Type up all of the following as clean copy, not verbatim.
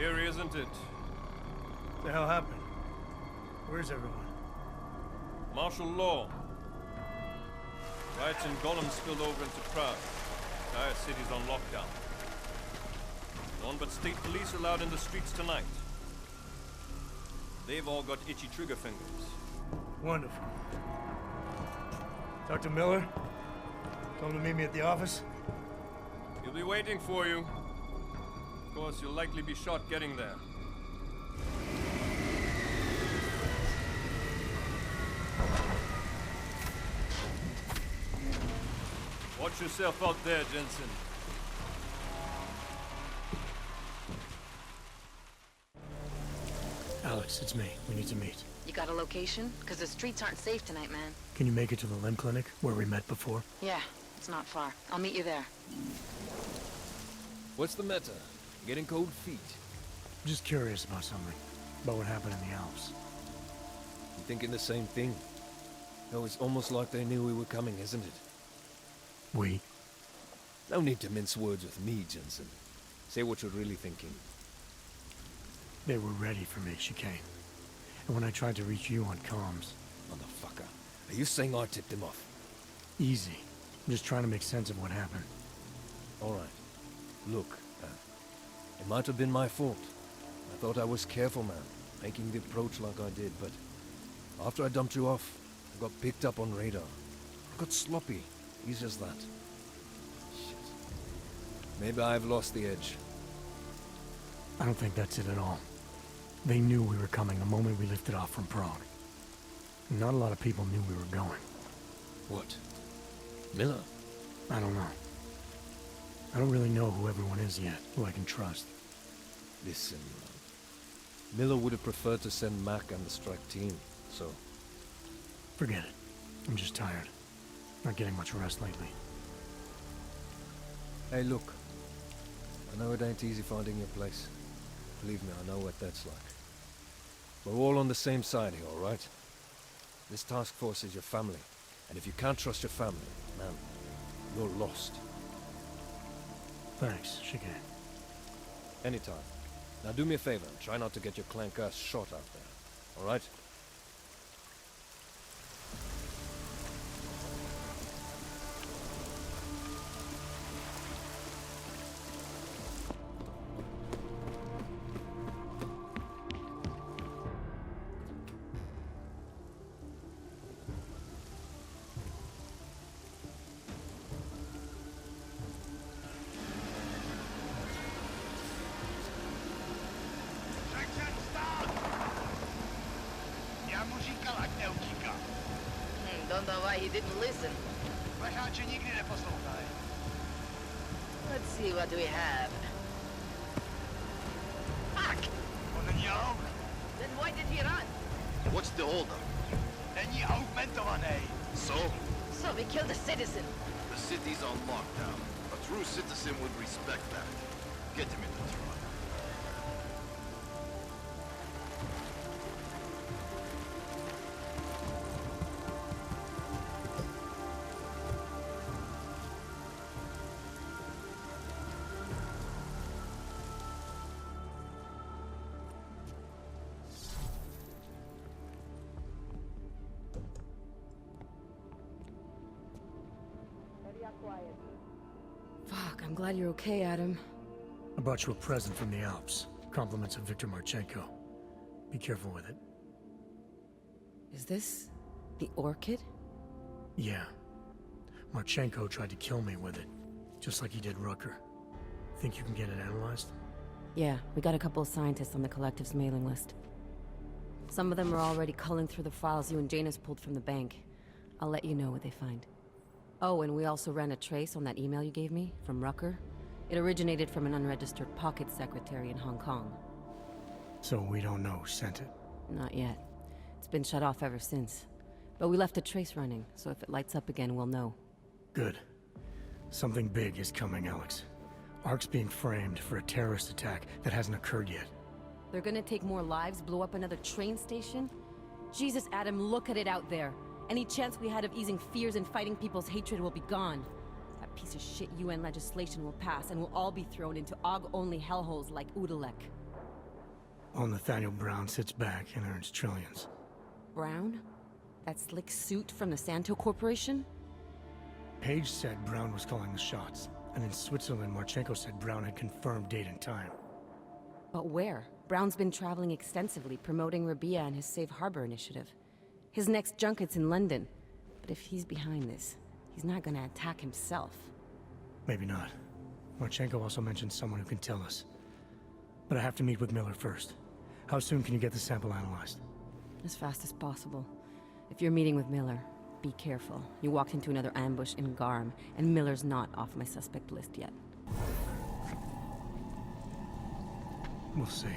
Scary, isn't it? What the hell happened? Where's everyone? Martial law. Riots in Golem spilled over into Prague. The entire city's on lockdown. No one but state police allowed in the streets tonight. They've all got itchy trigger fingers. Wonderful. Talk to Miller? Tell him to meet me at the office? He'll be waiting for you. Of course, you'll likely be shot getting there. Watch yourself out there, Jensen. Alex, it's me. We need to meet. You got a location? Because the streets aren't safe tonight, man. Can you make it to the limb clinic, where we met before? Yeah, it's not far. I'll meet you there. What's the matter? Getting cold feet? Just curious about something. About what happened in the Alps. You thinking the same thing? No, it's almost like they knew we were coming, isn't it? We? No need to mince words with me, Jensen. Say what you're really thinking. They were ready for me, Chicane. And when I tried to reach you on comms... Motherfucker. Are you saying I tipped him off? Easy. I'm just trying to make sense of what happened. Alright. Look, it might have been my fault. I thought I was careful, man, making the approach like I did, but... after I dumped you off, I got picked up on radar. I got sloppy. Easy as that. Shit. Maybe I've lost the edge. I don't think that's it at all. They knew we were coming the moment we lifted off from Prague. Not a lot of people knew we were going. What? Miller? I don't know. I don't really know who everyone is yet, who I can trust. Listen, Miller would have preferred to send Mac and the strike team, so... Forget it. I'm just tired. Not getting much rest lately. Hey, look. I know it ain't easy finding your place. Believe me, I know what that's like. We're all on the same side here, alright? This task force is your family. And if you can't trust your family, man, you're lost. Thanks, Chicane. Anytime. Now do me a favor and try not to get your clank ass shot out there. Alright? Don't know why he didn't listen. Let's see what we have. Fuck! Then why did he run? What's the holdup? So? So we killed a citizen. The city's on lockdown. A true citizen would respect that. Get him in the truck. Fuck, I'm glad you're okay, Adam. I brought you a present from the Alps. Compliments of Victor Marchenko. Be careful with it. Is this the orchid? Yeah. Marchenko tried to kill me with it, just like he did Rucker. Think you can get it analyzed? Yeah, we got a couple of scientists on the Collective's mailing list. Some of them are already culling through the files you and Janus pulled from the bank. I'll let you know what they find. Oh, and we also ran a trace on that email you gave me, from Rucker. It originated from an unregistered pocket secretary in Hong Kong. So we don't know who sent it? Not yet. It's been shut off ever since. But we left a trace running, so if it lights up again, we'll know. Good. Something big is coming, Alex. Ark's being framed for a terrorist attack that hasn't occurred yet. They're gonna take more lives, blow up another train station? Jesus, Adam, look at it out there. Any chance we had of easing fears and fighting people's hatred will be gone. That piece of shit UN legislation will pass, and we'll all be thrown into AUG-only hellholes like Udalek. while Nathaniel Brown sits back and earns trillions. Brown? That slick suit from the Santo Corporation? Page said Brown was calling the shots, and in Switzerland, Marchenko said Brown had confirmed date and time. But where? Brown's been traveling extensively, promoting Rabia and his Safe Harbor initiative. His next junket's in London. But if he's behind this, he's not gonna attack himself. Maybe not. Marchenko also mentioned someone who can tell us. But I have to meet with Miller first. How soon can you get the sample analyzed? As fast as possible. If you're meeting with Miller, be careful. You walked into another ambush in Garm, and Miller's not off my suspect list yet. We'll see.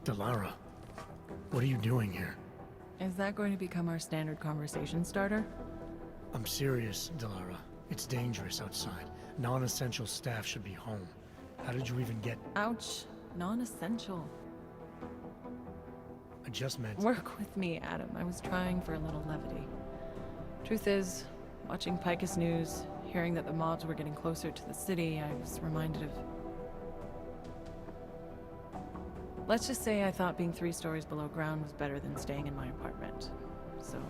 Delara, what are you doing here? Is that going to become our standard conversation starter? I'm serious, Delara. It's dangerous outside. Non-essential staff should be home. How did you even get... Ouch. Non-essential. I just meant... Work with me, Adam. I was trying for a little levity. Truth is, watching Picus News, hearing that the mobs were getting closer to the city, I was reminded of... Let's just say I thought being 3 stories below ground was better than staying in my apartment. So,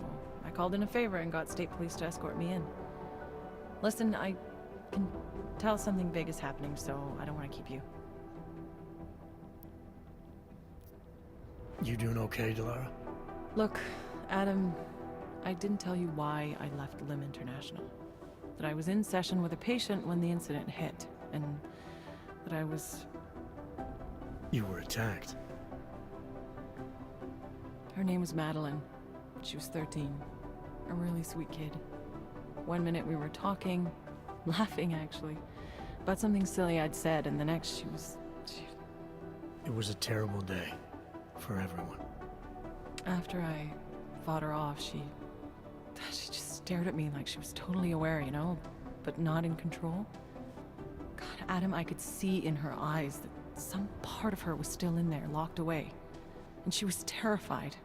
I called in a favor and got state police to escort me in. Listen, I can tell something big is happening, so I don't want to keep you. You doing okay, Delara? Look, Adam, I didn't tell you why I left Lim International. That I was in session with a patient when the incident hit, and that I was... You were attacked. Her name was Madeline. She was 13. A really sweet kid. One minute we were talking, laughing actually, about something silly I'd said, and the next she was... It was a terrible day. For everyone. After I fought her off, she just stared at me like she was totally aware, you know, but not in control. God, Adam, I could see in her eyes that some part of her was still in there, locked away. And she was terrified.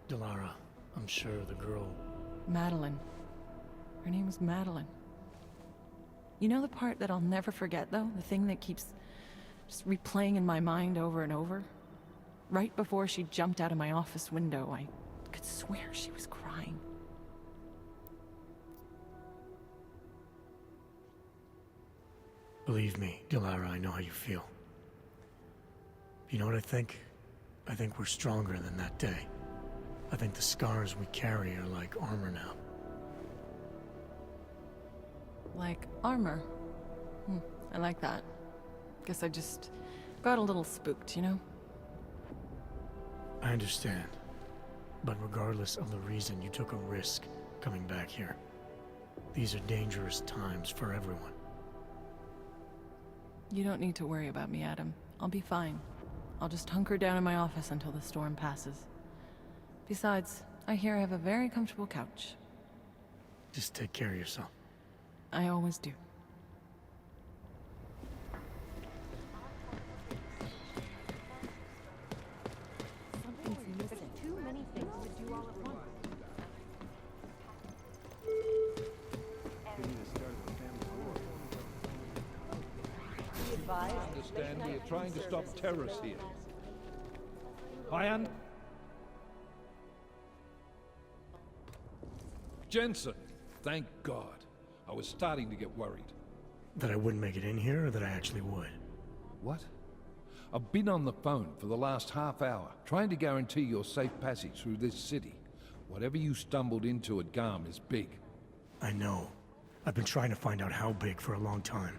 Delara, I'm sure the girl... Madeline. Her name was Madeline. You know the part that I'll never forget, though? The thing that keeps just replaying in my mind over and over? Right before she jumped out of my office window, I could swear she was crying. Believe me, Delara, I know how you feel. You know what I think? I think we're stronger than that day. I think the scars we carry are like armor now. Like armor. I like that. Guess I just got a little spooked, you know? I understand. But regardless of the reason, you took a risk coming back here. These are dangerous times for everyone. You don't need to worry about me, Adam. I'll be fine. I'll just hunker down in my office until the storm passes. Besides, I hear I have a very comfortable couch. Just take care of yourself. I always do. I understand we are trying to stop terrorists here. Jensen, thank God. I was starting to get worried. That I wouldn't make it in here, or that I actually would? What? I've been on the phone for the last half hour, trying to guarantee your safe passage through this city. Whatever you stumbled into at Garm is big. I know. I've been trying to find out how big for a long time.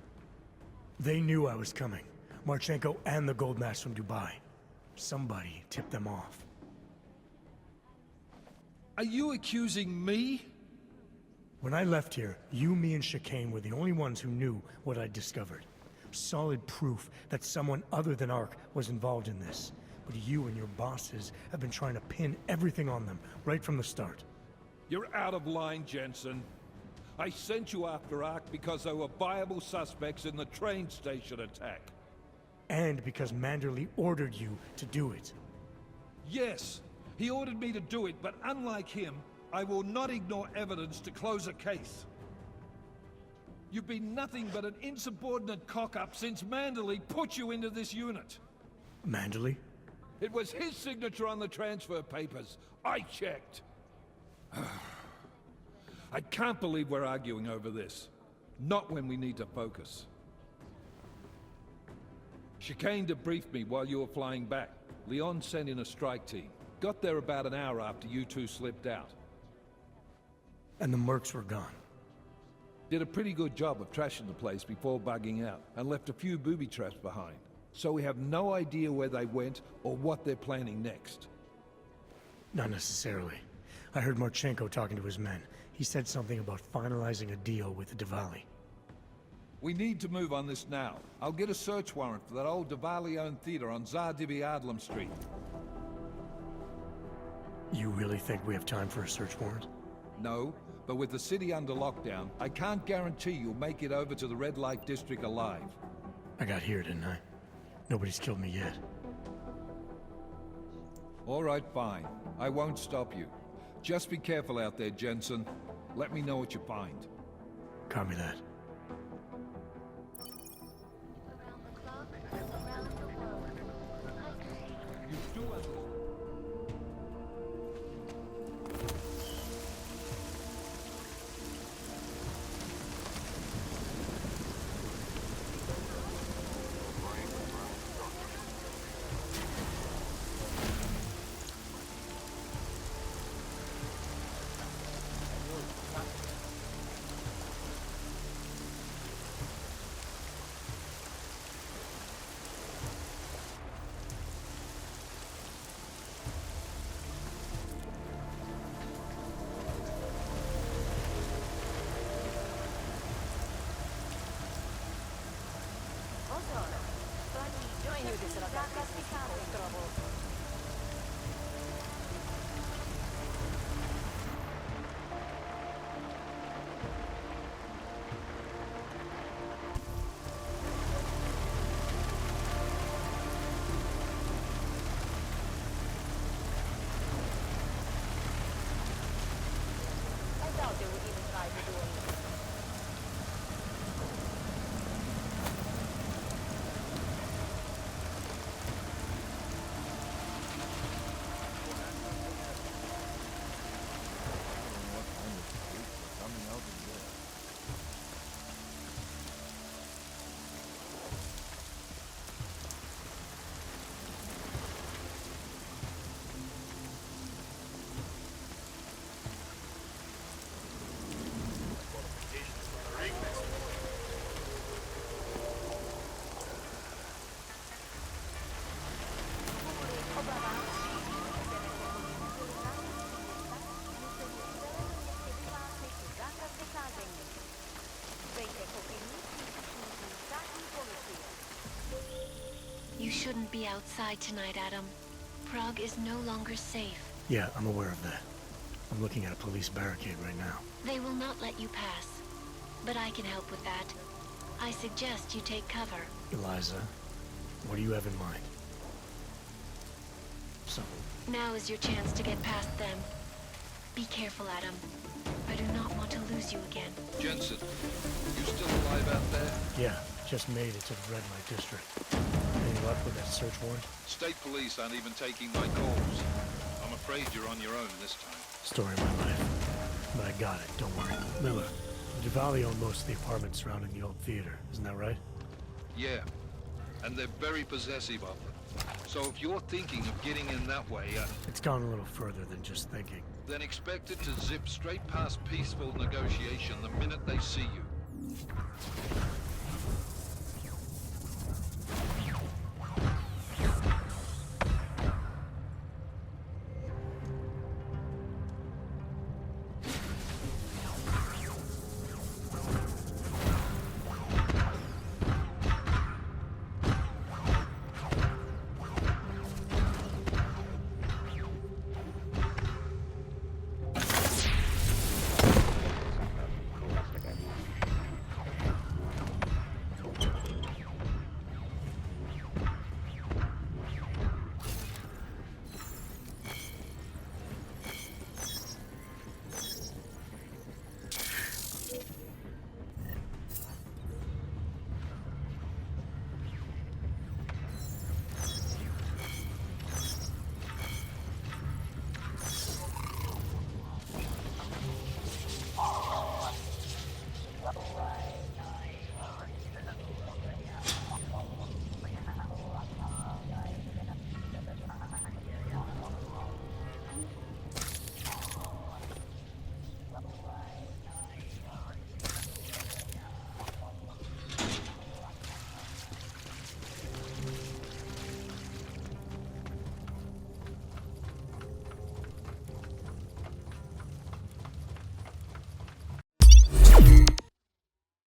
They knew I was coming. Marchenko and the gold mask from Dubai. Somebody tipped them off. Are you accusing me? When I left here, you, me, and Chicane were the only ones who knew what I'd discovered. Solid proof that someone other than Ark was involved in this. But you and your bosses have been trying to pin everything on them, right from the start. You're out of line, Jensen. I sent you after Ark because there were viable suspects in the train station attack. And because Manderley ordered you to do it. Yes, he ordered me to do it, but unlike him, I will not ignore evidence to close a case. You've been nothing but an insubordinate cock-up since Manderley put you into this unit. Manderley? It was his signature on the transfer papers. I checked. I can't believe we're arguing over this. Not when we need to focus. Chicane debriefed me while you were flying back. Leon sent in a strike team. Got there about an hour after you two slipped out. And the mercs were gone. Did a pretty good job of trashing the place before bugging out, and left a few booby traps behind. So we have no idea where they went or what they're planning next. Not necessarily. I heard Marchenko talking to his men. He said something about finalizing a deal with the Dvali. We need to move on this now. I'll get a search warrant for that old Dvali-owned theater on Tsar Adlam Street. You really think we have time for a search warrant? No, but with the city under lockdown, I can't guarantee you'll make it over to the Red Light District alive. I got here, didn't I? Nobody's killed me yet. All right, fine. I won't stop you. Just be careful out there, Jensen. Let me know what you find. Copy that. You do understand. shouldn't be outside tonight, Adam. Prague is no longer safe. Yeah, I'm aware of that. I'm looking at a police barricade right now. They will not let you pass. But I can help with that. I suggest you take cover. Eliza, what do you have in mind? So... Now is your chance to get past them. Be careful, Adam. I do not want to lose you again. Jensen, you still alive out there? Yeah, just made it to the red light district. Any luck with that search warrant? State police aren't even taking my calls. I'm afraid you're on your own this time. Story of my life. But I got it, don't worry. Miller, Dvali owned most of the apartments surrounding the old theater, isn't that right? Yeah, and they're very possessive of them. So if you're thinking of getting in that way, It's gone a little further than just thinking. then expect it to zip straight past peaceful negotiation the minute they see you.